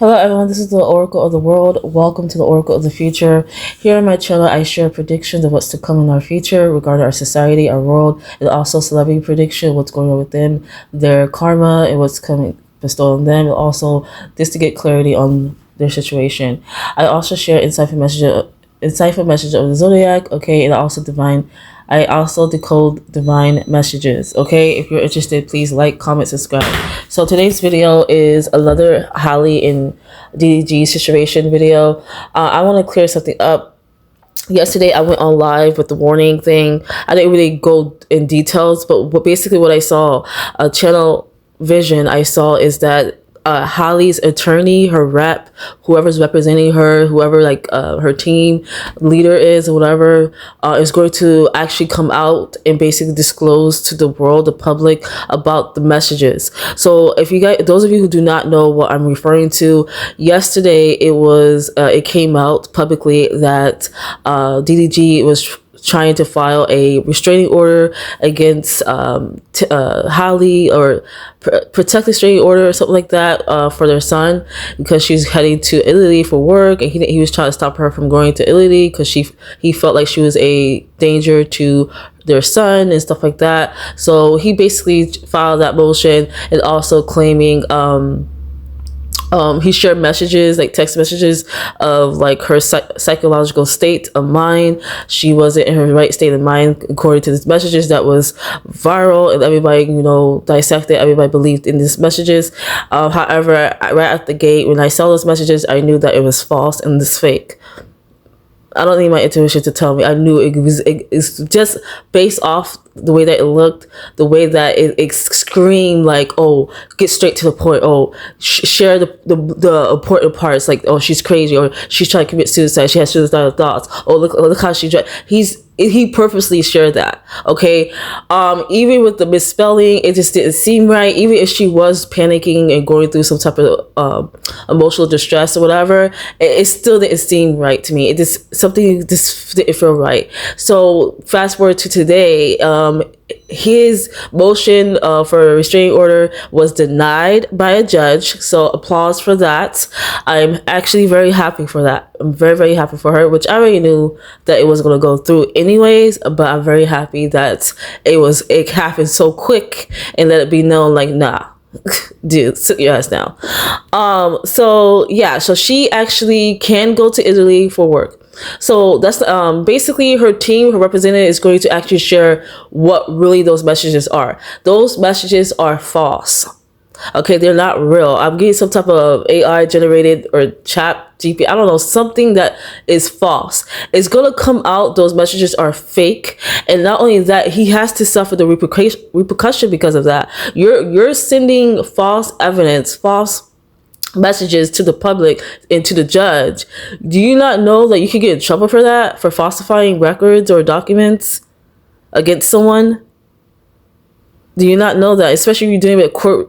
Hello everyone, this is the Oracle of the World. Welcome to the Oracle of the Future. Here on my channel, I share predictions of what's to come in our future regarding our society, our world, and also celebrity prediction, what's going on with them, their karma, and what's coming bestowed on them, and also just to get clarity on their situation. I also share insightful message of the zodiac, okay, and I also decode divine messages, okay? If you're interested, please like, comment, subscribe. So today's video is another Halle and DDG situation video. I want to clear something up. Yesterday, I went on live with the warning thing. I didn't really go in details, but basically what I saw, channel vision I saw is that Halle's attorney, her rep, whoever's representing her, whoever her team leader is or whatever, is going to actually come out and basically disclose to the world, the public, about the messages. So if you guys, those of you who do not know what I'm referring to, yesterday it came out publicly that DDG was trying to file a restraining order against Halle, or protect restraining order or something like that, for their son, because she's heading to Italy for work, and he was trying to stop her from going to Italy because he felt like she was a danger to their son and stuff like that. So he basically filed that motion, and also claiming he shared messages, like text messages of like her psychological state of mind. She wasn't in her right state of mind according to these messages that was viral, and everybody, dissected, everybody believed in these messages. However, right at the gate, when I saw those messages, I knew that it was false and this fake. I don't need my intuition to tell me. I knew it's just based off the way that it looked, the way that it screamed like, oh, get straight to the point. Oh, share the important parts, like, oh, she's crazy, or she's trying to commit suicide. She has suicidal thoughts. Oh, look how he purposely shared that. Okay, even with the misspelling, it just didn't seem right. Even if she was panicking and going through some type of emotional distress or whatever, it still didn't seem right to me. Something just didn't feel right. So fast forward to today, his motion for a restraining order was denied by a judge. So applause for that. I'm actually very happy for that. I'm very, very happy for her, which I already knew that it was going to go through anyways, but I'm very happy that it happened so quick and let it be known, like, nah, dude, sit your ass down. So she actually can go to Italy for work. So that's basically her team, her representative, is going to actually share what really those messages are. Those messages are false. Okay, they're not real. I'm getting some type of AI generated or chat GP, I don't know, something that is false. It's gonna come out those messages are fake, and not only that, he has to suffer the repercussion because of that. You're sending false evidence, false messages to the public and to the judge. Do you not know that you could get in trouble for that, for falsifying records or documents against someone? Do you not know that? Especially if you're dealing with court,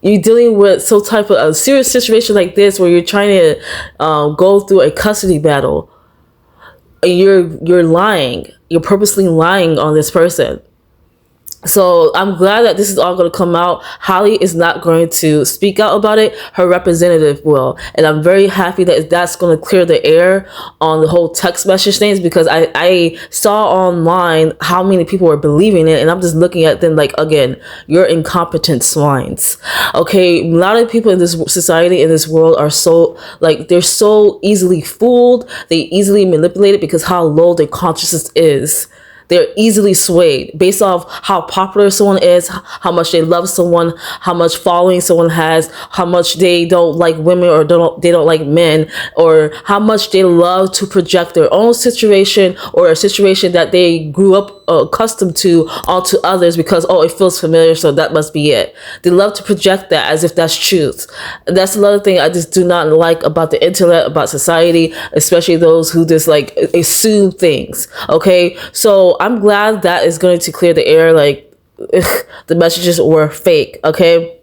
you're dealing with some type of a serious situation like this, where you're trying to go through a custody battle, and you're lying, you're purposely lying on this person. So I'm glad that this is all going to come out. Halle is not going to speak out about it. Her representative will. And I'm very happy that that's going to clear the air on the whole text message things, because I saw online how many people were believing it. And I'm just looking at them like, again, you're incompetent swines. Okay, a lot of people in this society, in this world, are so, like, they're so easily fooled. They easily manipulated because how low their consciousness is. They're easily swayed based off how popular someone is, how much they love someone, how much following someone has, how much they don't like women or they don't like men, or how much they love to project their own situation or a situation that they grew up accustomed to onto others, because, oh, it feels familiar, so that must be it. They love to project that as if that's truth. And that's another thing I just do not like about the internet, about society, especially those who just like assume things. Okay, so I'm glad that is going to clear the air, like, the messages were fake. Okay,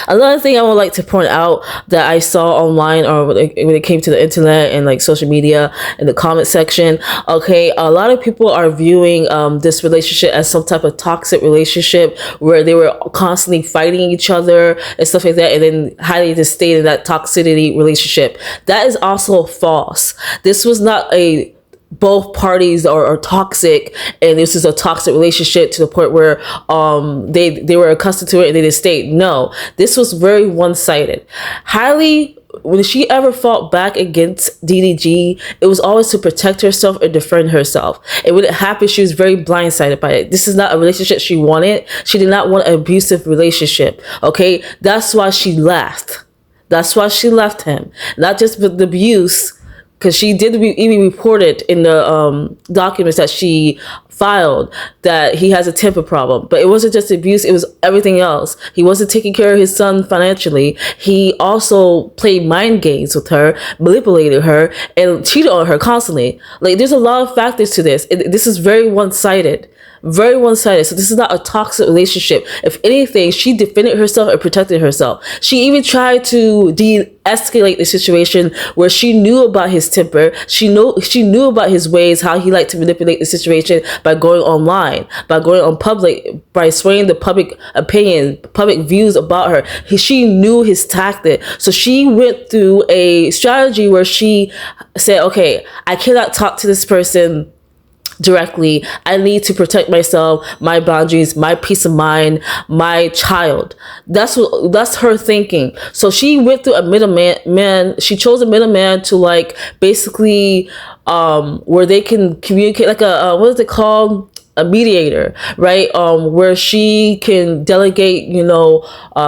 Another thing I would like to point out that I saw online, or when it came to the internet and like social media in the comment section, okay, a lot of people are viewing this relationship as some type of toxic relationship where they were constantly fighting each other and stuff like that, and then Halle just stayed in that toxicity relationship. That is also false. This was not a both parties are toxic and this is a toxic relationship to the point where they were accustomed to it and they just stayed. No, this was very one-sided. Halle, when she ever fought back against DDG, it was always to protect herself or defend herself. And when it happened, she was very blindsided by it. This is not a relationship she wanted. She did not want an abusive relationship. Okay, that's why she left. That's why she left him. Not just with the abuse, because she did even report it in the documents that she filed that he has a temper problem. But it wasn't just abuse, it was everything else. He wasn't taking care of his son financially. He also played mind games with her, manipulated her, and cheated on her constantly. Like, there's a lot of factors to this. This is very one-sided. Very one-sided. So this is not a toxic relationship. If anything, she defended herself and protected herself. She even tried to de-escalate the situation where she knew about his temper. She knew about his ways, how he liked to manipulate the situation by going online, by going on public, by swaying the public opinion, public views about her. She knew his tactic. So she went through a strategy where she said, okay, I cannot talk to this person directly. I need to protect myself, my boundaries, my peace of mind, my child. That's her thinking. So she went through a middleman. She chose a middleman to like basically where they can communicate, like a what is it called? A mediator, right? Where she can delegate,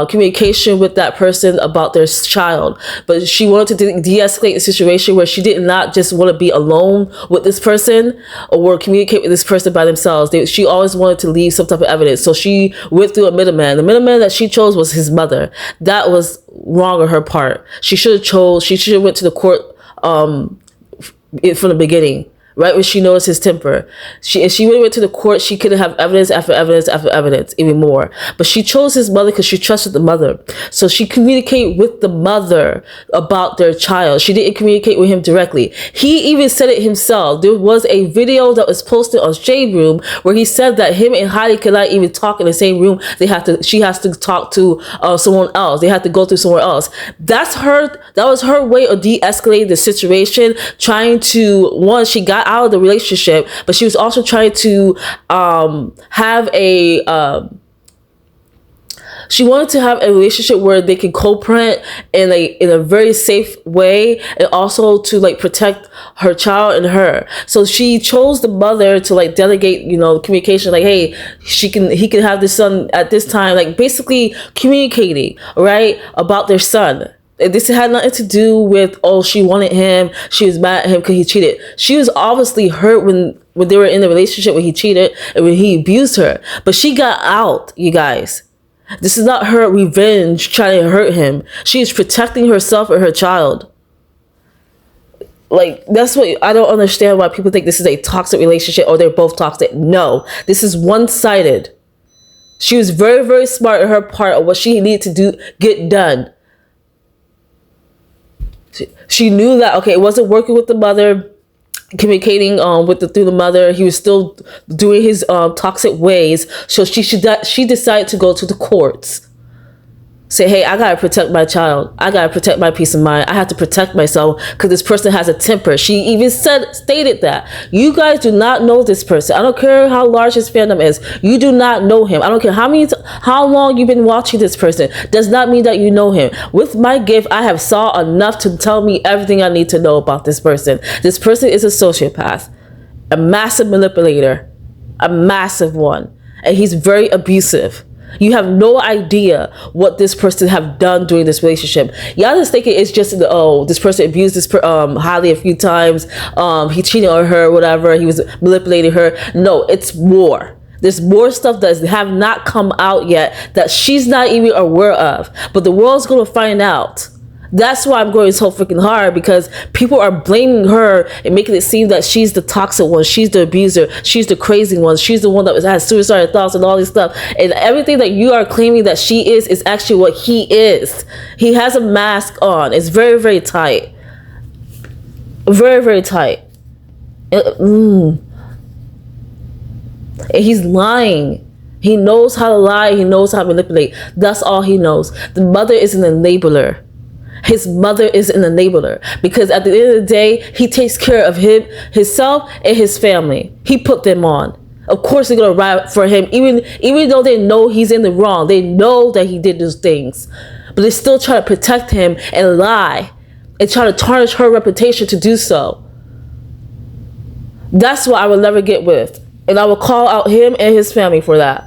communication with that person about their child. But she wanted to de-escalate the situation where she did not just want to be alone with this person or communicate with this person by themselves. She always wanted to leave some type of evidence. So she went through a middleman. The middleman that she chose was his mother. That was wrong on her part. She should have went to the court from the beginning. Right when she noticed his temper. If she went to the court, she could have evidence after evidence after evidence, even more. But she chose his mother because she trusted the mother. So she communicated with the mother about their child. She didn't communicate with him directly. He even said it himself. There was a video that was posted on Shade Room where he said that him and Halle could not even talk in the same room. She has to talk to someone else. They have to go through somewhere else. That was her way of de-escalating the situation, trying to, she got out of the relationship, but she was also trying to have she wanted to have a relationship where they could co-parent in a very safe way, and also to like protect her child and her. So she chose the mother to like delegate, communication, like, hey, he can have this son at this time, like basically communicating, right, about their son. This had nothing to do with, she wanted him, she was mad at him because he cheated. She was obviously hurt when they were in the relationship, when he cheated and when he abused her. But she got out, you guys. This is not her revenge trying to hurt him. She is protecting herself and her child. Like, that's what I don't understand, why people think this is a toxic relationship or they're both toxic. No, this is one-sided. She was very, very smart in her part of what she needed to get done. She knew that, okay, it wasn't working with the mother, communicating through the mother. He was still doing his toxic ways. So she decided to go to the courts. Say, hey, I gotta protect my child. I gotta protect my peace of mind. I have to protect myself because this person has a temper. She even stated that. You guys do not know this person. I don't care how large his fandom is. You do not know him. I don't care how long you've been watching this person. Does not mean that you know him. With my gift, I have saw enough to tell me everything I need to know about this person. This person is a sociopath, a massive manipulator, a massive one, and he's very abusive. You have no idea what this person have done during this relationship. Y'all just thinking it's just, this person abused Halle a few times. He cheated on her, whatever. He was manipulating her. No, it's more. There's more stuff that have not come out yet that she's not even aware of. But the world's going to find out. That's why I'm going so freaking hard, because people are blaming her and making it seem that she's the toxic one, she's the abuser, she's the crazy one, she's the one that has suicidal thoughts and all this stuff. And everything that you are claiming that she is actually what he is. He has a mask on. It's very, very tight. Very, very tight. And he's lying. He knows how to lie. He knows how to manipulate. That's all he knows. The mother is an enabler. His mother is an enabler, because at the end of the day, he takes care of himself and his family. He put them on. Of course they're gonna ride for him, even though they know he's in the wrong. They know that he did those things, but they still try to protect him and lie and try to tarnish her reputation to do so. That's what I will never get with, and I will call out him and his family for that.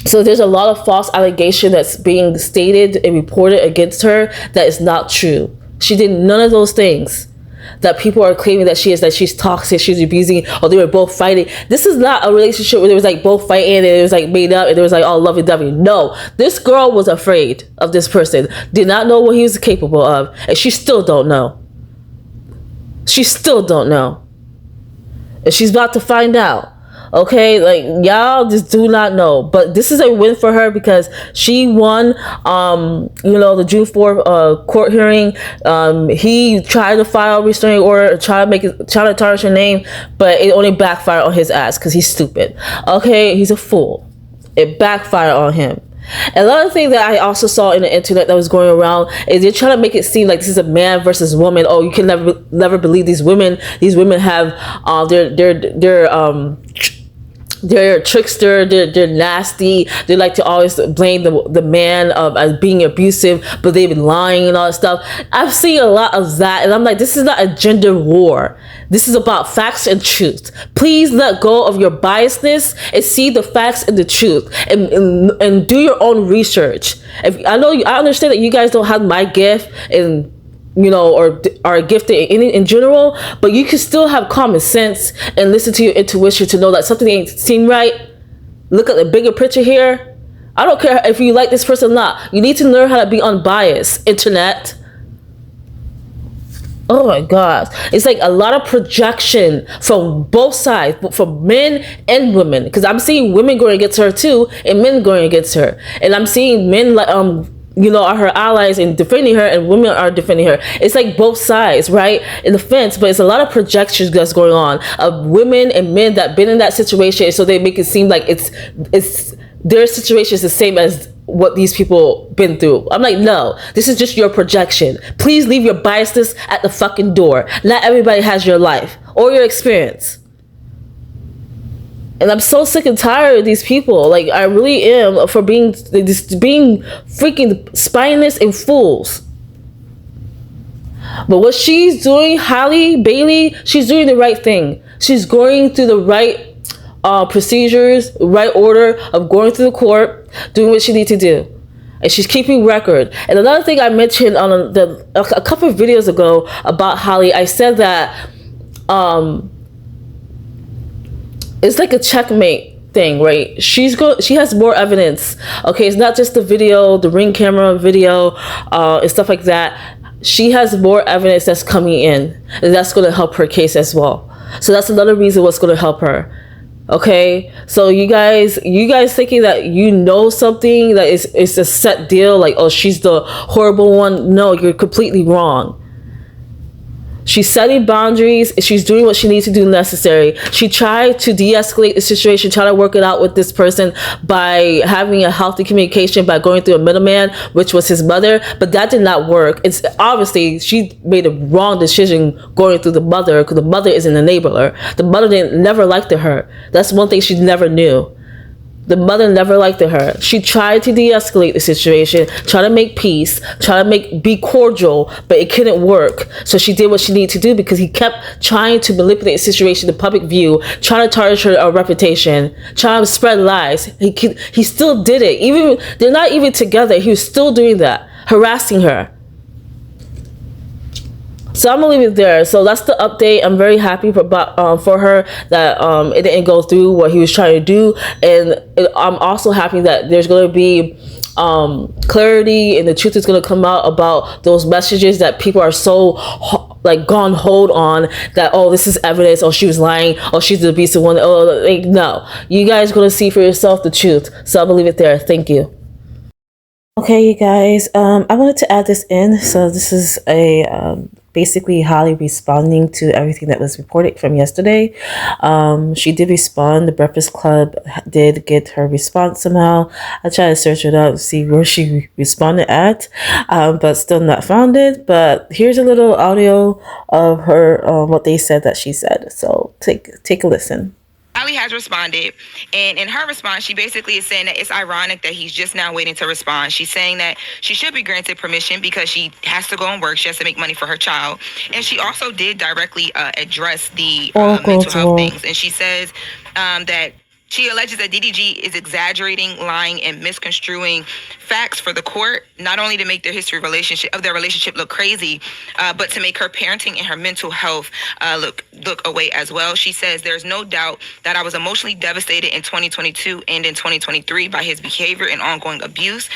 So there's a lot of false allegation that's being stated and reported against her that is not true. She did none of those things that people are claiming that she is, that she's toxic, she's abusing, or they were both fighting. This is not a relationship where there was like both fighting and it was like made up and there was like all lovey-dovey. No, this girl was afraid of this person, did not know what he was capable of, and she still don't know. She still don't know. And she's about to find out. Okay, like, y'all just do not know. But this is a win for her, because she won the June 4th court hearing. He tried to file a restraining order, try to tarnish her name, but it only backfired on his ass because he's stupid. Okay, he's a fool. It backfired on him. Another thing that I also saw in the internet that was going around is they're trying to make it seem like this is a man versus woman. Oh, you can never believe these women. These women have they're trickster, they're nasty, they like to always blame the man as being abusive, but they've been lying and all that stuff. I've seen a lot of that, and I'm like, this is not a gender war. This is about facts and truth. Please let go of your biasness and see the facts and the truth, and do your own research. I understand that you guys don't have my gift and or are gifted in general, but you can still have common sense and listen to your intuition to know that something ain't seem right. Look at the bigger picture here. I don't care if you like this person or not. You need to learn how to be unbiased, internet. Oh my gosh. It's like a lot of projection from both sides, from men and women. Because I'm seeing women going against her too, and men going against her. And I'm seeing men are her allies and defending her, and women are defending her. It's like both sides, right, in the fence, but it's a lot of projections that's going on of women and men that been in that situation, so they make it seem like it's their situation is the same as what these people been through. I'm like, no, this is just your projection. Please leave your biasness at the fucking door. Not everybody has your life or your experience. And I'm so sick and tired of these people. Like, I really am, for being freaking spineless and fools. But what she's doing, Halle Bailey, she's doing the right thing. She's going through the right procedures, right order of going through the court, doing what she needs to do. And she's keeping record. And another thing I mentioned on a couple of videos ago about Halle, I said that it's like a checkmate thing, right? She has more evidence. Okay, it's not just the video, the Ring camera video, and stuff like that. She has more evidence that's coming in, and that's going to help her case as well. So that's another reason what's going to help her. Okay, so you guys thinking that something that is a set deal, like, oh, she's the horrible one. No, you're completely wrong. She's setting boundaries. She's doing what she needs to do necessary. She tried to de-escalate the situation, try to work it out with this person by having a healthy communication, by going through a middleman, which was his mother, but that did not work. It's obviously she made a wrong decision going through the mother, because the mother is an enabler. The mother never liked her. That's one thing she never knew. The mother never liked her. She tried to de-escalate the situation, try to make peace, try to be cordial, but it couldn't work. So she did what she needed to do, because he kept trying to manipulate the situation in public view, trying to tarnish her reputation, trying to spread lies. He still did it. Even they're not even together. He was still doing that, harassing her. So I'm gonna leave it there. So that's the update. I'm very happy for her that it didn't go through what he was trying to do, and I'm also happy that there's going to be clarity and the truth is going to come out about those messages that people are so like gone hold on, that oh, this is evidence, oh, she was lying, oh, she's the abusive one, oh, like, no, you guys are going to see for yourself the truth. So I'll leave it there. Thank you. Okay, you guys, I wanted to add this in. So this is a basically Halle responding to everything that was reported from yesterday. She did respond. The Breakfast Club did get her response somehow. I tried to search it out to see where she responded at, but still not found it. But here's a little audio of her, what they said that she said. So take a listen. Halle has responded, and in her response, she basically is saying that it's ironic that he's just now waiting to respond. She's saying that she should be granted permission because she has to go and work. She has to make money for her child. And she also did directly address the mental health things. And she says that she alleges that DDG is exaggerating, lying, and misconstruing facts for the court, not only to make their their relationship look crazy, but to make her parenting and her mental health look away as well. She says there's no doubt that I was emotionally devastated in 2022 and in 2023 by his behavior and ongoing abuse.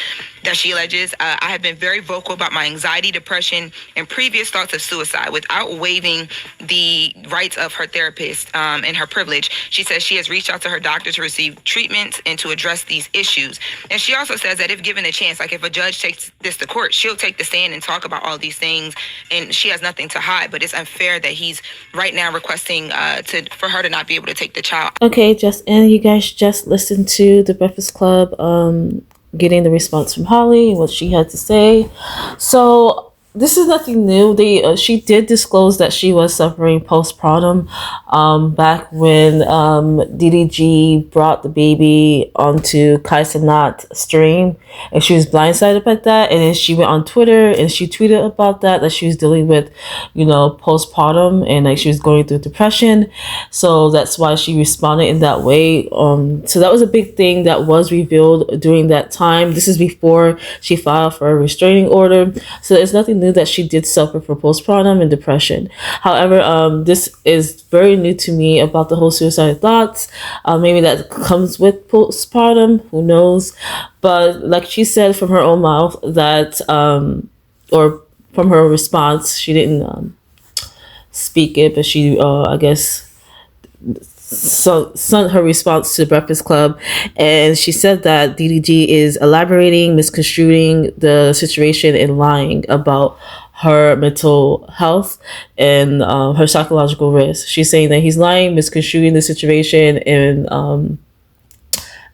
That she alleges, I have been very vocal about my anxiety, depression, and previous thoughts of suicide without waiving the rights of her therapist and her privilege. She says she has reached out to her doctor to receive treatments and to address these issues. And she also says that if given a chance, like if a judge takes this to court, she'll take the stand and talk about all these things, and she has nothing to hide. But it's unfair that he's right now requesting for her to not be able to take the child. Okay, and you guys just listened to the Breakfast Club getting the response from Halle and what she had to say. So this is nothing new. She did disclose that she was suffering postpartum back when DDG brought the baby onto Kai Cenat's stream, and she was blindsided by that. And then she went on Twitter and she tweeted about that she was dealing with, postpartum, and like she was going through depression. So that's why she responded in that way. So that was a big thing that was revealed during that time. This is before she filed for a restraining order. So it's nothing new that she did suffer from postpartum and depression. However, this is very new to me about the whole suicidal thoughts. Maybe that comes with postpartum, who knows? But like she said from her own mouth that, or from her response, she didn't speak it, but she, I guess, sent her response to the Breakfast Club, and she said that DDG is elaborating, misconstruing the situation, and lying about her mental health and her psychological risk. She's saying that he's lying, misconstruing the situation, and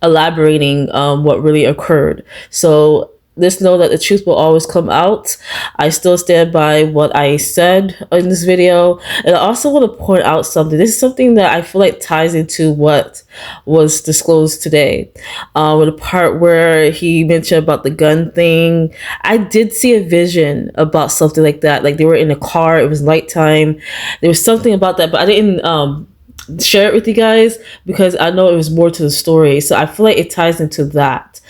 elaborating what really occurred. So just know that the truth will always come out. I still stand by what I said in this video. And I also want to point out something. This is something that I feel like ties into what was disclosed today. With the part where he mentioned about the gun thing. I did see a vision about something like that. Like they were in a car. It was nighttime. There was something about that, but I didn't share it with you guys because I know it was more to the story. So I feel like it ties into that.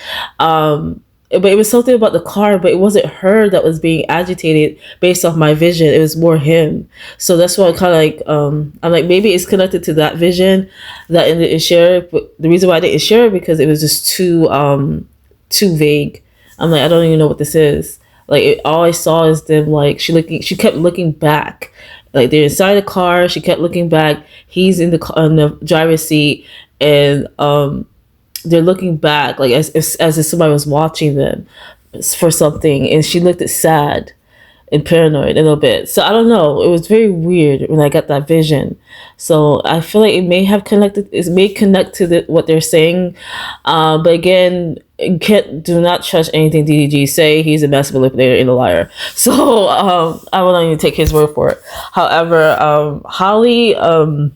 But it was something about the car, but it wasn't her that was being agitated based off my vision. It was more him. So that's why I kind of like, I'm like, maybe it's connected to that vision that I didn't share. But the reason why I didn't share it because it was just too vague. I'm like, I don't even know what this is. Like all I saw is them like, she kept looking back. Like they're inside the car. She kept looking back. He's in the driver's seat, and they're looking back, like as if somebody was watching them for something, and she looked sad and paranoid a little bit. So I don't know. It was very weird when I got that vision. So I feel like it may have connected. It may connect to what they're saying, but again, do not trust anything DDG say. He's a master manipulator and a liar. So I will not even take his word for it. However, Halle,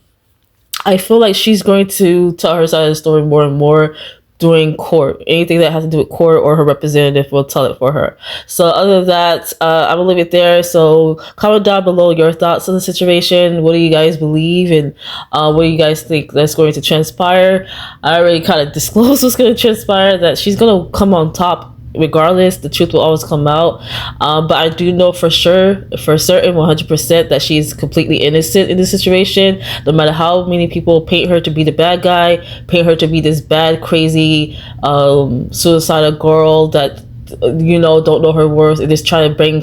I feel like she's going to tell her side of the story more and more during court. Anything that has to do with court or her representative will tell it for her. So other than that, I'm going to leave it there. So comment down below your thoughts on the situation. What do you guys believe? And what do you guys think that's going to transpire? I already kind of disclosed what's going to transpire, that she's going to come on top regardless, the truth will always come out. But I do know for sure, for certain, 100%, that she's completely innocent in this situation. No matter how many people paint her to be the bad guy, paint her to be this bad, crazy, suicidal girl that don't know her worth and just trying to bring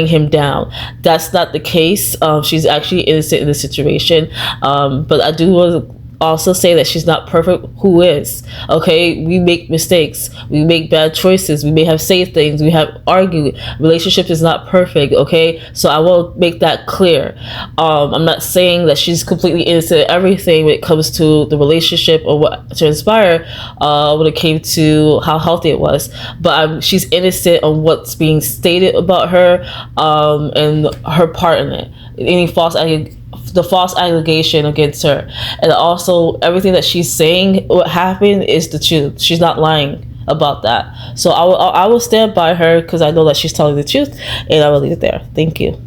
him down. That's not the case. She's actually innocent in the situation. But I do want to also say that she's not perfect. Who is? Okay, we make mistakes, we make bad choices, we may have said things, we have argued. Relationship is not perfect, okay? So I will make that clear. I'm not saying that she's completely innocent of everything when it comes to the relationship or what transpired when it came to how healthy it was, but she's innocent on what's being stated about her, and her part in it. Any the false allegation against her, and also everything that she's saying what happened is the truth. She's not lying about that. So I will stand by her because I know that she's telling the truth, and I will leave it there. Thank you.